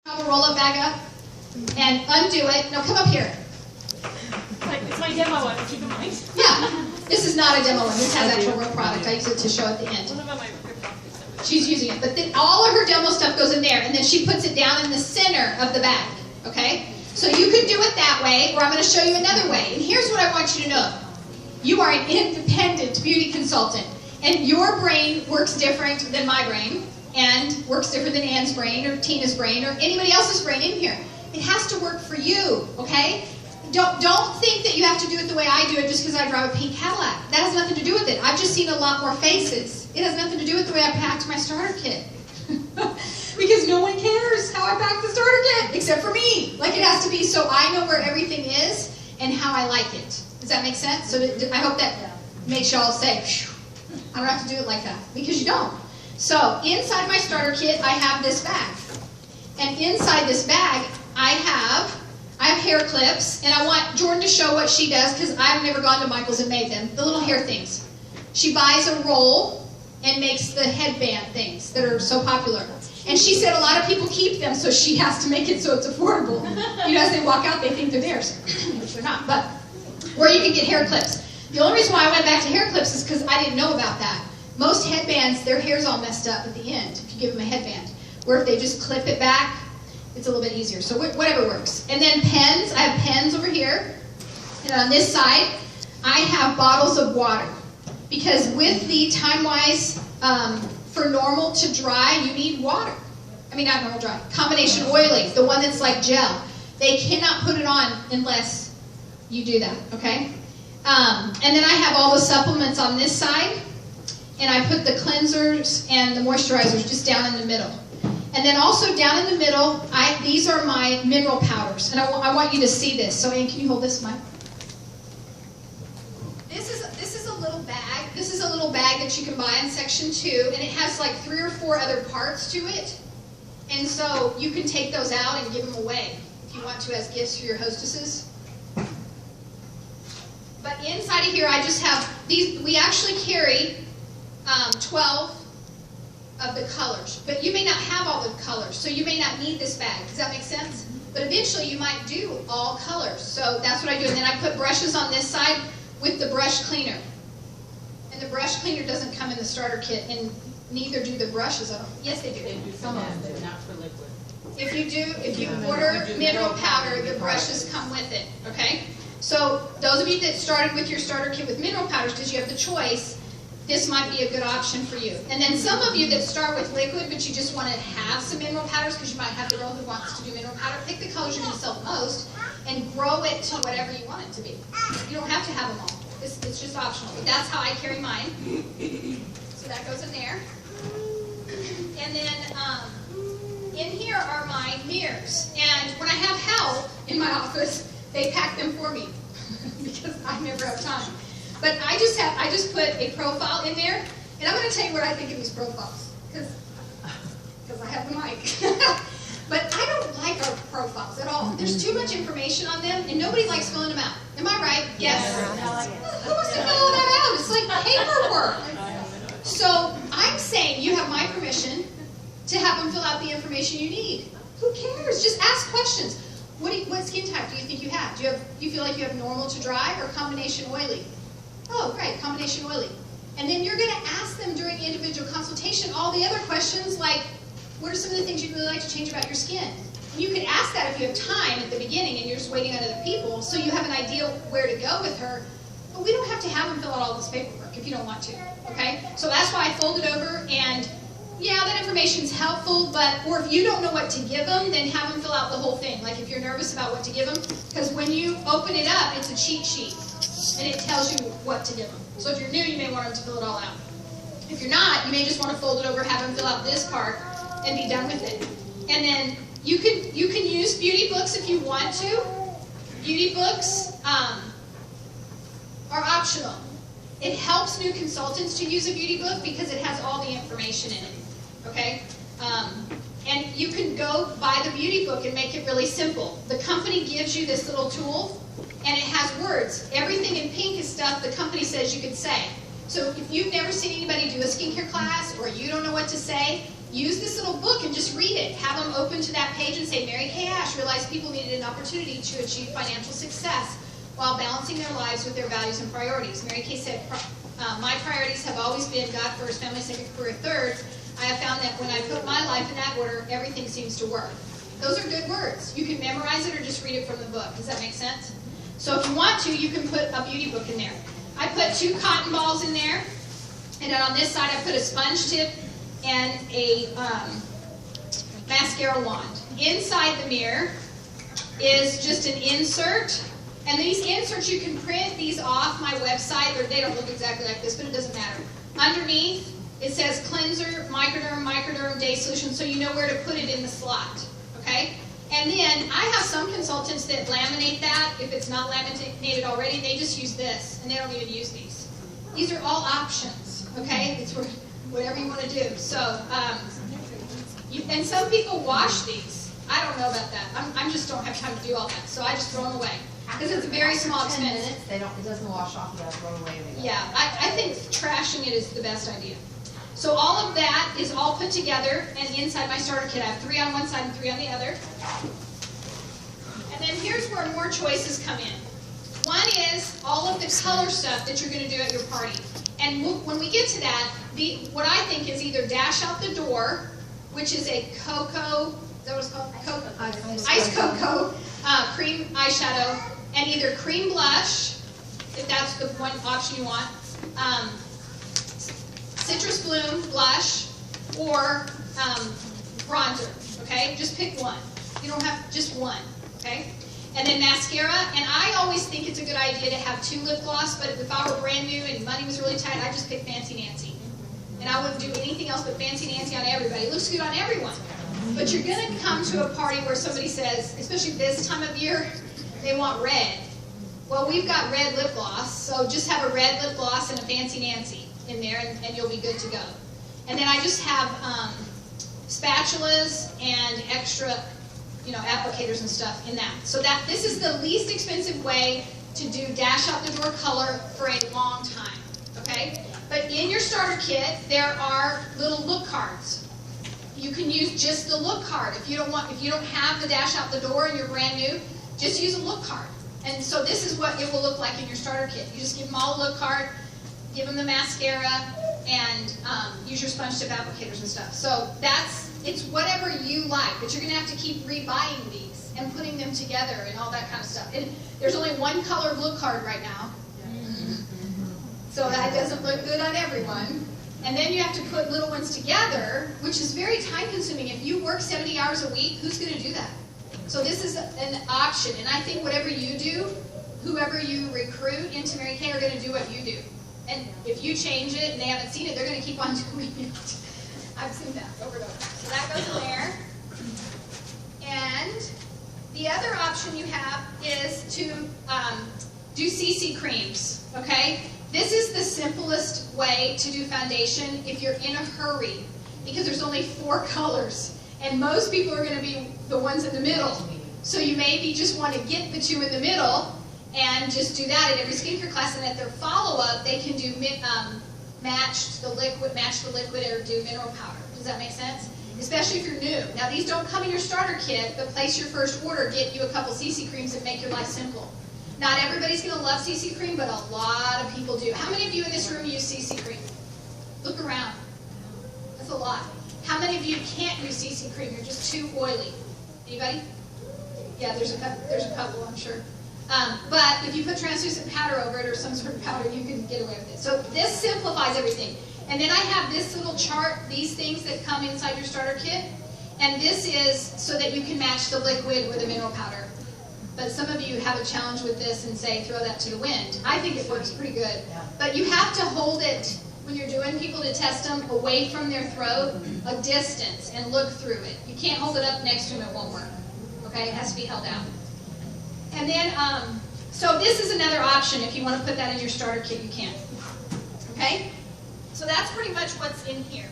Have a roll-up bag up and undo it. No, come up here. It's my demo one, keep in mind. Yeah, this is not a demo one. This has actual real product. I use it to show at the end. What about my rip off? She's using it, but then all of her demo stuff goes in there, and then she puts it down in the center of the bag. Okay? So you could do it that way, or I'm going to show you another way. And here's what I want you to know. You are an independent beauty consultant, and your brain works different than my brain, and works different than Ann's brain, or Tina's brain, or anybody else's brain in here. It has to work for you, okay? Don't think that you have to do it the way I do it just because I drive a pink Cadillac. That has nothing to do with it. I've just seen a lot more faces. It has nothing to do with the way I packed my starter kit. Because no one cares how I pack the starter kit, except for me. Like, it has to be so I know where everything is and how I like it. Does that make sense? So I hope that makes y'all say, phew, I don't have to do it like that. Because you don't. So inside my starter kit, I have this bag. And inside this bag, I have hair clips. And I want Jordan to show what she does, because I've never gone to Michael's and made them. The little hair things. She buys a roll and makes the headband things that are so popular. And she said a lot of people keep them, so she has to make it so it's affordable. You know, as they walk out, they think they're theirs, which they're not. But where you can get hair clips. The only reason why I went back to hair clips is because I didn't know about that. Most headbands, their hair's all messed up at the end if you give them a headband. Where if they just clip it back, it's a little bit easier. So whatever works. And then pens. I have pens over here. And on this side, I have bottles of water. Because with the time-wise, for normal to dry, you need water. I mean, not normal dry. Combination oily, the one that's like gel. They cannot put it on unless you do that, okay? And then I have all the supplements on this side. And I put the cleansers and the moisturizers just down in the middle. And then also down in the middle, these are my mineral powders. And I want you to see this. So, Ann, can you hold this, Mike? This is a little bag. This is a little bag that you can buy in section 2. And it has like 3 or 4 other parts to it. And so you can take those out and give them away if you want to as gifts for your hostesses. But inside of here, I just have these. We actually carry 12 of the colors, but you may not have all the colors, so you may not need this bag. Does that make sense? But eventually you might do all colors, so that's what I do. And then I put brushes on this side with the brush cleaner. And the brush cleaner doesn't come in the starter kit, and neither do the brushes. Yes, they do. They do for that, but not for liquid. If you order mineral powder, the brushes come with it, okay? So those of you that started with your starter kit with mineral powders because you have the choice, this might be a good option for you. And then some of you that start with liquid, but you just want to have some mineral powders because you might have the girl who wants to do mineral powder, pick the colors you're going to sell the most and grow it to whatever you want it to be. You don't have to have them all. It's just optional. But that's how I carry mine. So that goes in there. And then in here are my mirrors. And when I have help in my office, they pack them for me because I never have time. But I just put a profile in there, and I'm going to tell you what I think of these profiles, because I have the mic. But I don't like our profiles at all. There's too much information on them, and nobody likes filling them out. Am I right? Yes. Who wants to fill that out? It's like paperwork. So I'm saying you have my permission to have them fill out the information you need. Who cares? Just ask questions. What skin type do you think you have? Do you feel like you have normal to dry or combination oily? Oh, great, combination oily. And then you're going to ask them during the individual consultation all the other questions like, what are some of the things you'd really like to change about your skin? And you could ask that if you have time at the beginning and you're just waiting on other people, so you have an idea where to go with her. But we don't have to have them fill out all this paperwork if you don't want to, okay? So that's why I fold it over, and yeah, that information's helpful, or if you don't know what to give them, then have them fill out the whole thing, like if you're nervous about what to give them, because when you open it up, it's a cheat sheet. And it tells you what to give them. So if you're new, you may want them to fill it all out. If you're not, you may just want to fold it over, have them fill out this part, and be done with it. And then you can use beauty books if you want to. Beauty books are optional. It helps new consultants to use a beauty book because it has all the information in it. Okay? And you can go buy the beauty book and make it really simple. The company gives you this little tool, and it has words. Everything in pink is stuff the company says you could say. So if you've never seen anybody do a skincare class, or you don't know what to say, use this little book and just read it. Have them open to that page and say, Mary Kay Ash realized people needed an opportunity to achieve financial success while balancing their lives with their values and priorities. Mary Kay said, my priorities have always been God first, family second, career third. I have found that when I put my life in that order, everything seems to work. Those are good words. You can memorize it or just read it from the book. Does that make sense? So if you want to, you can put a beauty book in there. I put 2 cotton balls in there, and then on this side I put a sponge tip and a mascara wand. Inside the mirror is just an insert, and these inserts, you can print these off my website. They don't look exactly like this, but it doesn't matter. Underneath, it says cleanser, microderm, day solution, so you know where to put it in the slot, okay? And then I have some consultants that laminate that. If it's not laminated already, they just use this, and they don't even use these. These are all options, okay? It's whatever you want to do. So, and some people wash these. I don't know about that. I just don't have time to do all that, so I just throw them away. Because it's a very small expense. 10 minutes, it doesn't wash off, you gotta throw it away. Yeah, I think trashing it is the best idea. So all of that is all put together, and inside my starter kit I have 3 on one side and 3 on the other. And then here's where more choices come in. One is all of the color stuff that you're going to do at your party. And when we get to that, what I think is either Dash Out the Door, which is a cocoa, is that what it's called? Ice cocoa cream eyeshadow, and either cream blush, if that's the one option you want, citrus bloom blush, or bronzer, okay? Just pick one. You don't have just one, okay? And then mascara, and I always think it's a good idea to have 2 lip gloss, but if I were brand new and money was really tight, I'd just pick Fancy Nancy. And I wouldn't do anything else but Fancy Nancy on everybody. It looks good on everyone. But you're going to come to a party where somebody says, especially this time of year, they want red. Well, we've got red lip gloss, so just have a red lip gloss and a Fancy Nancy in there, and you'll be good to go. And then I just have spatulas and extra, applicators and stuff in that. So this is the least expensive way to do Dash Out the Door color for a long time, okay? But in your starter kit, there are little look cards. You can use just the look card. If you don't have the Dash Out the Door and you're brand new, just use a look card. And so this is what it will look like in your starter kit. You just give them all a look card, give them the mascara, and use your sponge tip applicators and stuff. So it's whatever you like, but you're going to have to keep rebuying these and putting them together and all that kind of stuff. And there's only one color of look card right now, so that doesn't look good on everyone. And then you have to put little ones together, which is very time consuming. If you work 70 hours a week, who's going to do that? So this is an option, and I think whatever you do, whoever you recruit into Mary Kay are going to do what you do. And if you change it and they haven't seen it, they're going to keep on doing it. I've seen that over and over. So that goes in there. And the other option you have is to do CC creams, okay? This is the simplest way to do foundation if you're in a hurry, because there's only 4 colors, and most people are going to be the ones in the middle. So you maybe just want to get the 2 in the middle and just do that at every skincare class, and at their follow-up, they can do match the liquid or do mineral powder. Does that make sense? Especially if you're new. Now, these don't come in your starter kit, but place your first order, get you a couple CC creams and make your life simple. Not everybody's going to love CC cream, but a lot of people do. How many of you in this room use CC cream? Look around. That's a lot. How many of you can't use CC cream? You're just too oily. Anybody? Yeah, there's a couple, I'm sure. But if you put translucent powder over it or some sort of powder, you can get away with it. So this simplifies everything. And then I have this little chart, these things that come inside your starter kit. And this is so that you can match the liquid with a mineral powder. But some of you have a challenge with this and say, throw that to the wind. I think it works pretty good. But you have to hold it, when you're doing people to test them, away from their throat, a distance, and look through it. You can't hold it up next to them, it won't work. Okay, it has to be held out. And then, so this is another option. If you want to put that in your starter kit, you can. Okay? So that's pretty much what's in here.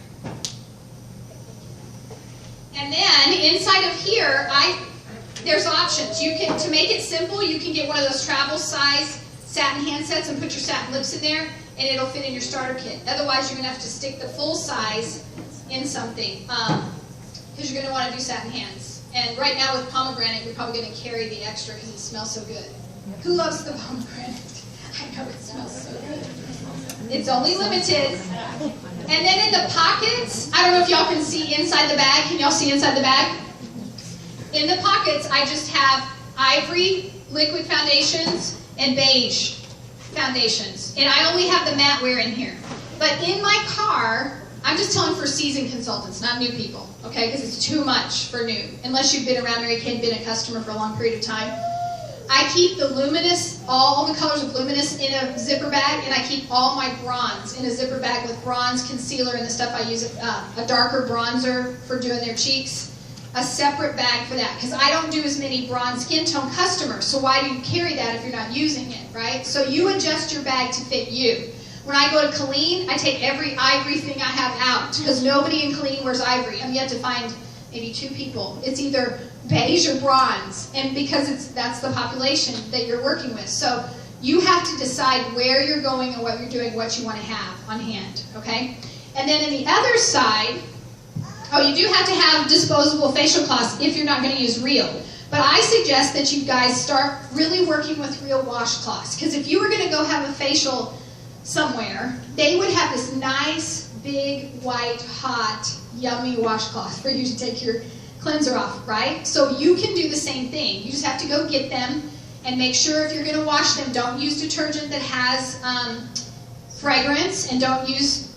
And then, inside of here, there's options. You can, to make it simple, you can get one of those travel size satin hand sets and put your satin lips in there, and it'll fit in your starter kit. Otherwise, you're going to have to stick the full size in something, because you're going to want to do satin hands. And right now with pomegranate, you're probably going to carry the extra because it smells so good. Who loves the pomegranate? I know it smells so good. It's only limited. And then in the pockets, I don't know if y'all can see inside the bag. Can y'all see inside the bag? In the pockets, I just have ivory liquid foundations and beige foundations. And I only have the matte wear in here. But in my car, I'm just telling for seasoned consultants, not new people, okay? Because it's too much for new. Unless you've been around Mary Kay and been a customer for a long period of time. I keep the luminous, all the colors of luminous in a zipper bag, and I keep all my bronze in a zipper bag with bronze concealer and the stuff I use, a darker bronzer for doing their cheeks. A separate bag for that, because I don't do as many bronze skin tone customers, so why do you carry that if you're not using it, right? So you adjust your bag to fit you. When I go to Colleen, I take every ivory thing I have out, because nobody in Colleen wears ivory. I'm yet to find maybe 2 people. It's either beige or bronze, and because that's the population that you're working with. So you have to decide where you're going and what you're doing, what you want to have on hand, okay? And then in the other side, oh, you do have to have disposable facial cloths if you're not going to use real. But I suggest that you guys start really working with real washcloths, because if you were going to go have a facial somewhere, they would have this nice, big, white, hot, yummy washcloth for you to take your cleanser off, right? So you can do the same thing. You just have to go get them and make sure if you're going to wash them, don't use detergent that has fragrance, and don't use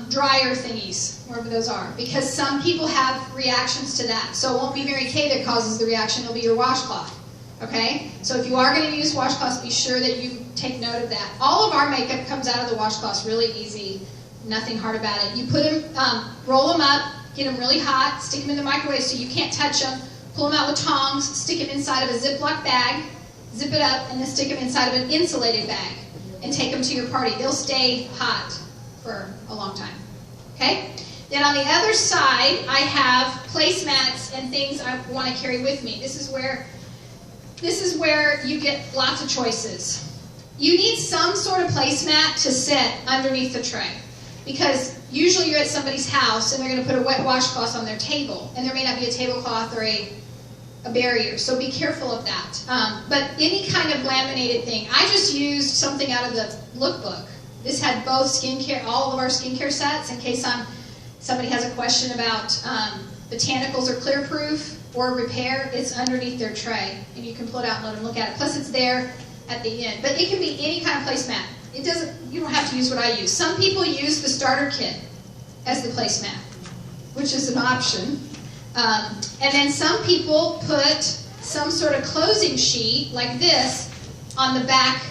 dryer thingies, wherever those are, because some people have reactions to that. So it won't be Mary Kay that causes the reaction, it'll be your washcloth. Okay? So if you are going to use washcloths, be sure that you take note of that. All of our makeup comes out of the washcloths really easy, nothing hard about it. You put them, roll them up, get them really hot, stick them in the microwave so you can't touch them, pull them out with tongs, stick them inside of a Ziploc bag, zip it up, and then stick them inside of an insulated bag, and take them to your party. They'll stay hot for a long time. Okay? Then on the other side, I have placemats and things I want to carry with me. This is where you get lots of choices. You need some sort of placemat to sit underneath the tray, because usually you're at somebody's house and they're going to put a wet washcloth on their table, and there may not be a tablecloth or a barrier, so be careful of that. But any kind of laminated thing. I just used something out of the lookbook. This had both skincare, all of our skincare sets, in case somebody has a question about botanicals or clear proof or repair. It's underneath their tray, and you can pull it out and let them look at it. Plus it's there at the end. But it can be any kind of placemat. You don't have to use what I use. Some people use the starter kit as the placemat, which is an option. And then some people put some sort of closing sheet like this on the back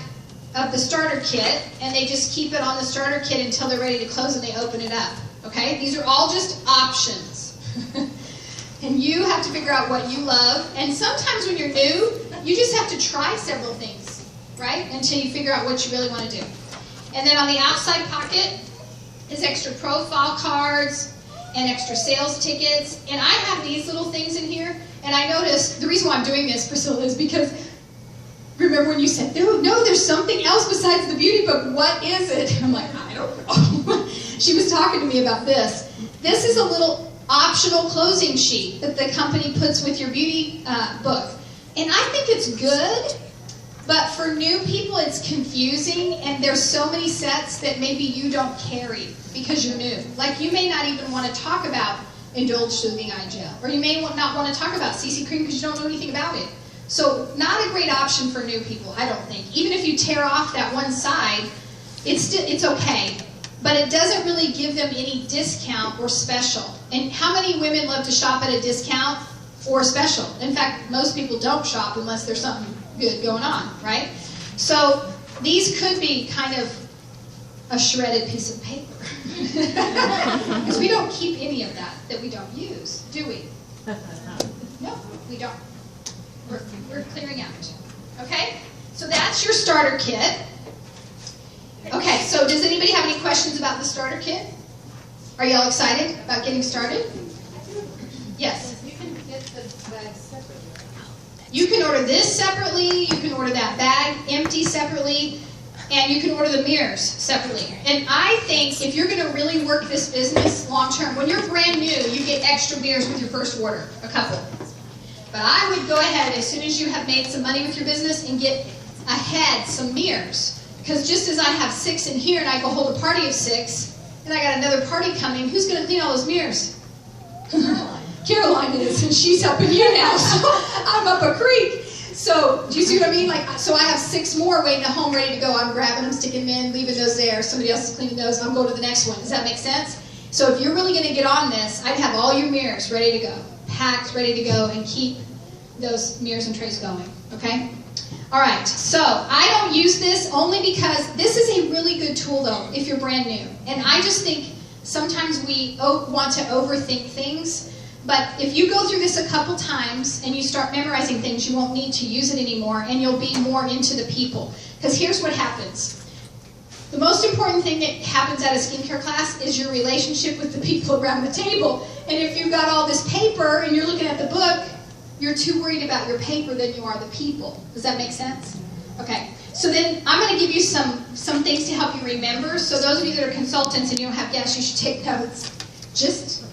of the starter kit, and they just keep it on the starter kit until they're ready to close and they open it up. Okay? These are all just options. And you have to figure out what you love. And sometimes when you're new, you just have to try several things, right? Until you figure out what you really want to do. And then on the outside pocket is extra profile cards and extra sales tickets. And I have these little things in here. And I noticed, the reason why I'm doing this, Priscilla, is because remember when you said, no, there's something else besides the beauty book. What is it? I'm like, I don't know. She was talking to me about this. This is a little optional closing sheet that the company puts with your beauty book. And I think it's good, but for new people it's confusing, and there's so many sets that maybe you don't carry because you're new. Like you may not even want to talk about Indulge Soothing Eye Gel, or you may not want to talk about CC Cream because you don't know anything about it. So not a great option for new people, I don't think. Even if you tear off that one side, it's okay. But it doesn't really give them any discount or special. And how many women love to shop at a discount or special? In fact, most people don't shop unless there's something good going on, right? So these could be kind of a shredded piece of paper. Because we don't keep any of that we don't use, do we? No, we don't. We're clearing out. Okay? So that's your starter kit. Okay, so does anybody have any questions about the starter kit? Are y'all excited about getting started? Yes? You can get the bags separately. You can order this separately, you can order that bag empty separately, And you can order the mirrors separately. And I think if you're going to really work this business long term, when you're brand new, you get extra mirrors with your first order, a couple. But I would go ahead as soon as you have made some money with your business and get ahead some mirrors. Because just as I have 6 in here and I go hold a party of 6, and I got another party coming, who's going to clean all those mirrors? Caroline is, and she's helping you now, so I'm up a creek. So, do you see what I mean? Like, so I have 6 more waiting at home ready to go. I'm grabbing them, sticking them in, leaving those there. Somebody else is cleaning those, and I'm going to the next one. Does that make sense? So if you're really going to get on this, I'd have all your mirrors ready to go, packed, ready to go, and keep those mirrors and trays going, okay? All right, so I don't use this only because this is a really good tool, though, if you're brand new. And I just think sometimes we want to overthink things. But if you go through this a couple times and you start memorizing things, you won't need to use it anymore, and you'll be more into the people. Because here's what happens. The most important thing that happens at a skincare class is your relationship with the people around the table. And if you've got all this paper and you're looking at the book, you're too worried about your paper than you are the people. Does that make sense? Okay. So then I'm going to give you some things to help you remember. So those of you that are consultants and you don't have guests, you should take notes. Just